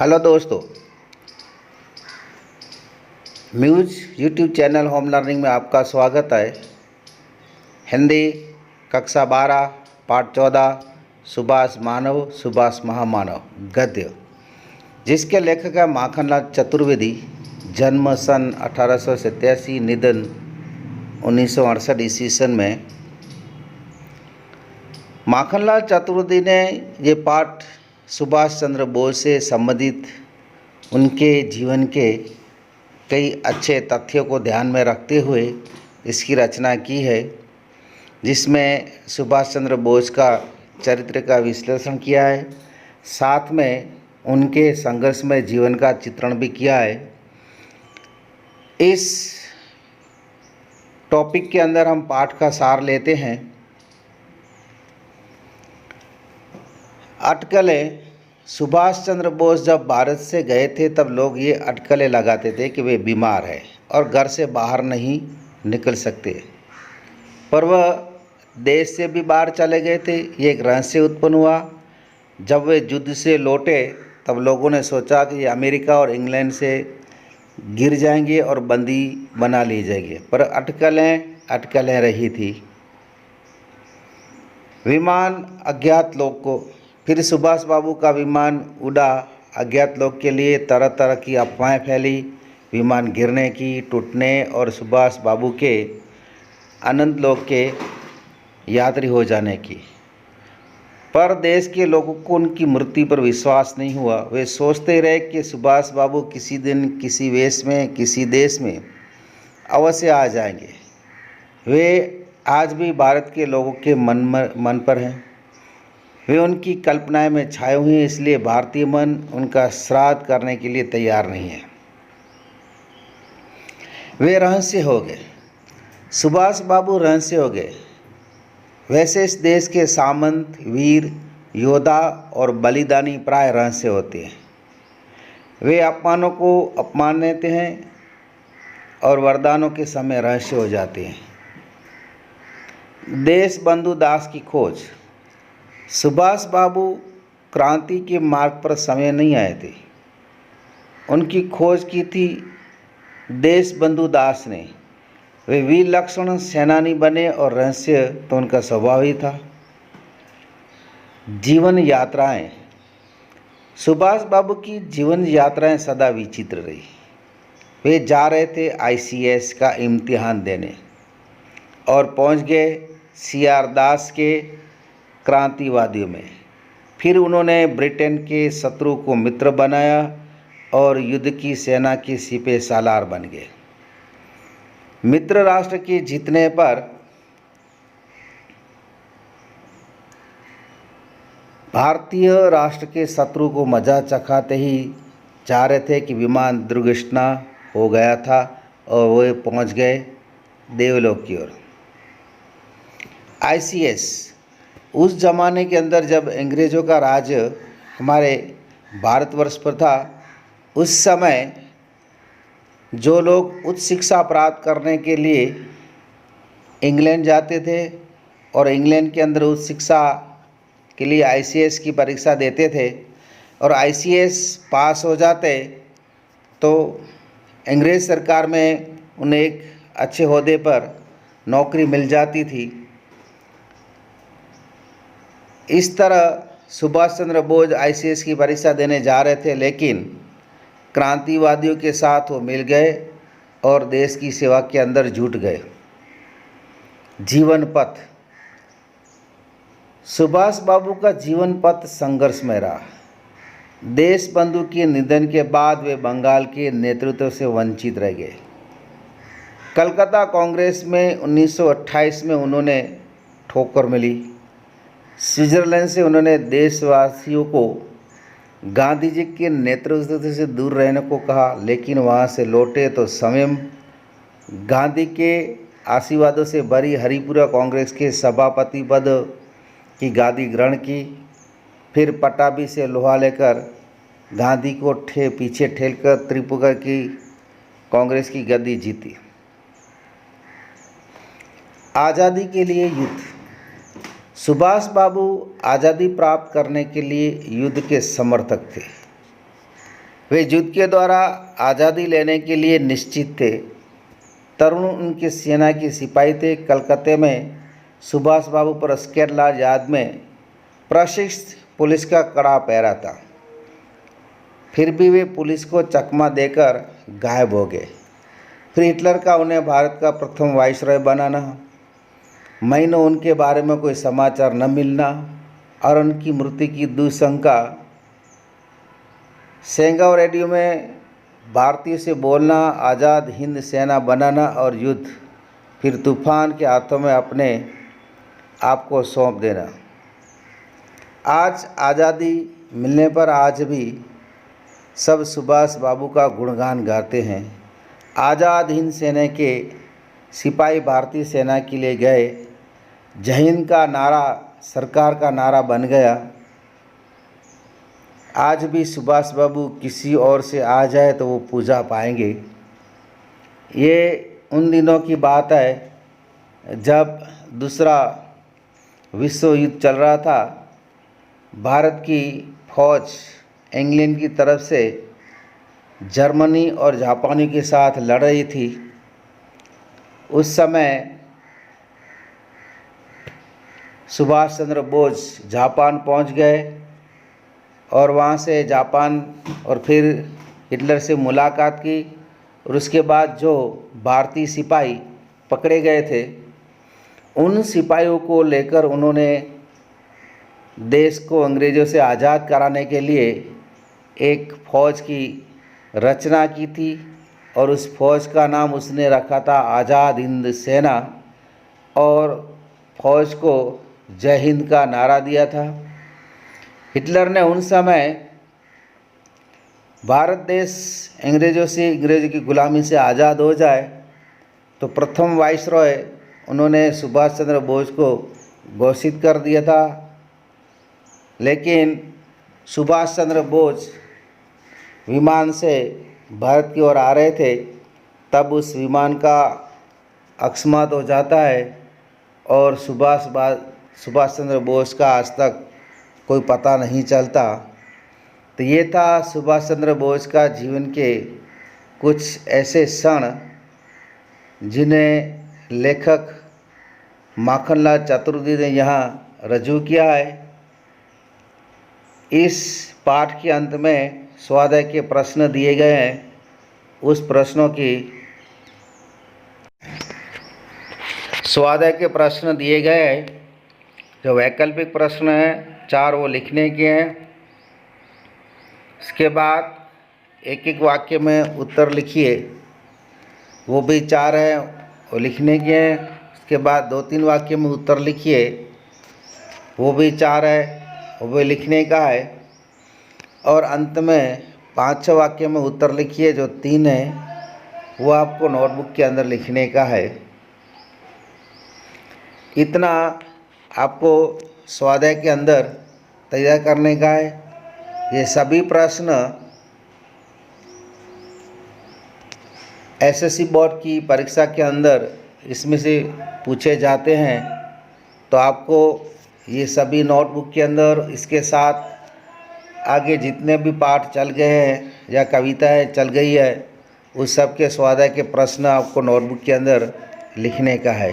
Hello दोस्तों, म्यूज YouTube channel home learning में आपका स्वागत है। हिंदी कक्षा 12 पाठ 14 सुभाष मानव सुभाष महामानव गद्य, जिसके लेखक है माखनलाल चतुर्वेदी। जन्म सन 1887, निधन 1968 ईस्वी सन में। माखनलाल चतुर्वेदी ने ये पाठ सुभाष चंद्र बोस से संबंधित उनके जीवन के कई अच्छे तथ्यों को ध्यान में रखते हुए इसकी रचना की है, जिसमें सुभाष चंद्र बोस का चरित्र का विश्लेषण किया है, साथ में उनके संघर्षमय जीवन का चित्रण भी किया है। इस टॉपिक के अंदर हम पाठ का सार लेते हैं। अटकलें। सुभाष चंद्र बोस जब भारत से गए थे तब लोग ये अटकलें लगाते थे कि वे बीमार हैं और घर से बाहर नहीं निकल सकते, पर वह देश से भी बाहर चले गए थे। ये एक रहस्य उत्पन्न हुआ। जब वे युद्ध से लौटे तब लोगों ने सोचा कि ये अमेरिका और इंग्लैंड से गिर जाएंगे और बंदी बना लिए जाएंगे, पर अटकलें रही थी। विमान अज्ञात लोग को। फिर सुभाष बाबू का विमान उड़ा। अज्ञात लोग के लिए तरह तरह की अफवाहें फैली, विमान गिरने की, टूटने और सुभाष बाबू के अनंत लोक के यात्री हो जाने की। पर देश के लोगों को उनकी मृत्यु पर विश्वास नहीं हुआ। वे सोचते रहे कि सुभाष बाबू किसी दिन किसी वेश में किसी देश में अवश्य आ जाएंगे। वे आज भी भारत के लोगों के मन पर हैं। वे उनकी कल्पनाएं में छाए हुए हैं, इसलिए भारतीय मन उनका श्राद्ध करने के लिए तैयार नहीं है। वे रहस्य हो गए। सुभाष बाबू रहस्य हो गए। वैसे इस देश के सामंत, वीर, योद्धा और बलिदानी प्राय रहस्य होते हैं। वे अपमानों को अपमान लेते हैं और वरदानों के समय रहस्य हो जाते हैं। देश बंधु दास की खोज। सुभाष बाबू क्रांति के मार्ग पर समय नहीं आए थे, उनकी खोज की थी देश बंधु दास ने। वे वीर लक्ष्मण सेनानी बने और रहस्य तो उनका स्वभाव ही था। जीवन यात्राएं। सुभाष बाबू की जीवन यात्राएं सदा विचित्र रही। वे जा रहे थे ICS का इम्तिहान देने और पहुंच गए CR दास के क्रांतिवादियों में। फिर उन्होंने ब्रिटेन के शत्रु को मित्र बनाया और युद्ध की सेना के सिपह सालार बन गए। मित्र राष्ट्र के जीतने पर भारतीय राष्ट्र के शत्रु को मजा चखाते ही चाह रहे थे कि विमान दुर्घटना हो गया था और वे पहुंच गए देवलोक की ओर। ICS उस ज़माने के अंदर जब अंग्रेज़ों का राज हमारे भारतवर्ष पर था, उस समय जो लोग उच्च शिक्षा प्राप्त करने के लिए इंग्लैंड जाते थे और इंग्लैंड के अंदर उच्च शिक्षा के लिए ICS की परीक्षा देते थे और ICS पास हो जाते तो अंग्रेज़ सरकार में उन्हें एक अच्छे ओहदे पर नौकरी मिल जाती थी। इस तरह सुभाष चंद्र बोस ICS की परीक्षा देने जा रहे थे, लेकिन क्रांतिवादियों के साथ वो मिल गए और देश की सेवा के अंदर जुट गए। जीवन पथ। सुभाष बाबू का जीवन पथ संघर्षमय रहा। देश बंधु के निधन के बाद वे बंगाल के नेतृत्व से वंचित रह गए। कलकत्ता कांग्रेस में 1928 में उन्होंने ठोकर मिली। स्विट्जरलैंड से उन्होंने देशवासियों को गांधी जी के नेतृत्व से दूर रहने को कहा, लेकिन वहां से लौटे तो स्वयं गांधी के आशीर्वादों से भरी हरिपुरा कांग्रेस के सभापति पद की गादी ग्रहण की। फिर पटाभी से लोहा लेकर गांधी को पीछे ठेलकर त्रिपुरा की कांग्रेस की गद्दी जीती। आज़ादी के लिए युद्ध। सुभाष बाबू आज़ादी प्राप्त करने के लिए युद्ध के समर्थक थे। वे युद्ध के द्वारा आज़ादी लेने के लिए निश्चित थे। तरुण उनकी सेना के सिपाही थे। कलकत्ते में सुभाष बाबू पर अस्केरलाल याद में प्रशिक्षित पुलिस का कड़ा पहरा था। फिर भी वे पुलिस को चकमा देकर गायब हो गए। फिर हिटलर का उन्हें भारत का प्रथम वाइसरॉय बनाना, महीनों उनके बारे में कोई समाचार न मिलना और उनकी मृत्यु की दुशंका, सेंगाव रेडियो में भारतीय से बोलना, आज़ाद हिंद सेना बनाना और युद्ध, फिर तूफान के हाथों में अपने आप को सौंप देना। आज आज़ादी मिलने पर आज भी सब सुभाष बाबू का गुणगान गाते हैं। आज़ाद हिंद सेना के सिपाही भारतीय सेना के लिए गए। जय हिंद का नारा सरकार का नारा बन गया। आज भी सुभाष बाबू किसी और से आ जाए तो वो पूजा पाएंगे। ये उन दिनों की बात है जब दूसरा विश्व युद्ध चल रहा था। भारत की फौज इंग्लैंड की तरफ से जर्मनी और जापानी के साथ लड़ रही थी। उस समय सुभाष चंद्र बोस जापान पहुंच गए और वहां से जापान और फिर हिटलर से मुलाकात की। और उसके बाद जो भारतीय सिपाही पकड़े गए थे, उन सिपाहियों को लेकर उन्होंने देश को अंग्रेज़ों से आज़ाद कराने के लिए एक फ़ौज की रचना की थी और उस फ़ौज का नाम उसने रखा था आज़ाद हिंद सेना और फ़ौज को जय हिंद का नारा दिया था। हिटलर ने उन समय भारत देश अंग्रेज़ों की गुलामी से आज़ाद हो जाए तो प्रथम वाइसरॉय उन्होंने सुभाष चंद्र बोस को घोषित कर दिया था। लेकिन सुभाष चंद्र बोस विमान से भारत की ओर आ रहे थे, तब उस विमान का अकस्मात हो जाता है और सुभाष चंद्र बोस का आज तक कोई पता नहीं चलता। तो ये था सुभाष चंद्र बोस का जीवन के कुछ ऐसे क्षण जिन्हें लेखक माखनलाल चतुर्वेदी ने यहाँ रजू किया है। इस पाठ के अंत में स्वाध्याय के प्रश्न दिए गए हैं। उस प्रश्नों की स्वाध्याय के प्रश्न दिए गए हैं। जो वैकल्पिक प्रश्न हैं 4 वो लिखने के हैं। इसके बाद एक एक वाक्य में उत्तर लिखिए, वो भी 4 हैं वो लिखने के हैं। उसके बाद 2-3 वाक्य में उत्तर लिखिए, वो भी 4 है वो भी लिखने का है। और अंत में 5-6 वाक्य में उत्तर लिखिए, जो 3 है वो आपको नोटबुक के अंदर लिखने का है। इतना आपको स्वाध्याय के अंदर तैयार करने का है। ये सभी प्रश्न एसएससी बोर्ड की परीक्षा के अंदर इसमें से पूछे जाते हैं। तो आपको ये सभी नोटबुक के अंदर, इसके साथ आगे जितने भी पाठ चल गए हैं या कविताएं चल गई है, उस सब के स्वाध्याय के प्रश्न आपको नोटबुक के अंदर लिखने का है।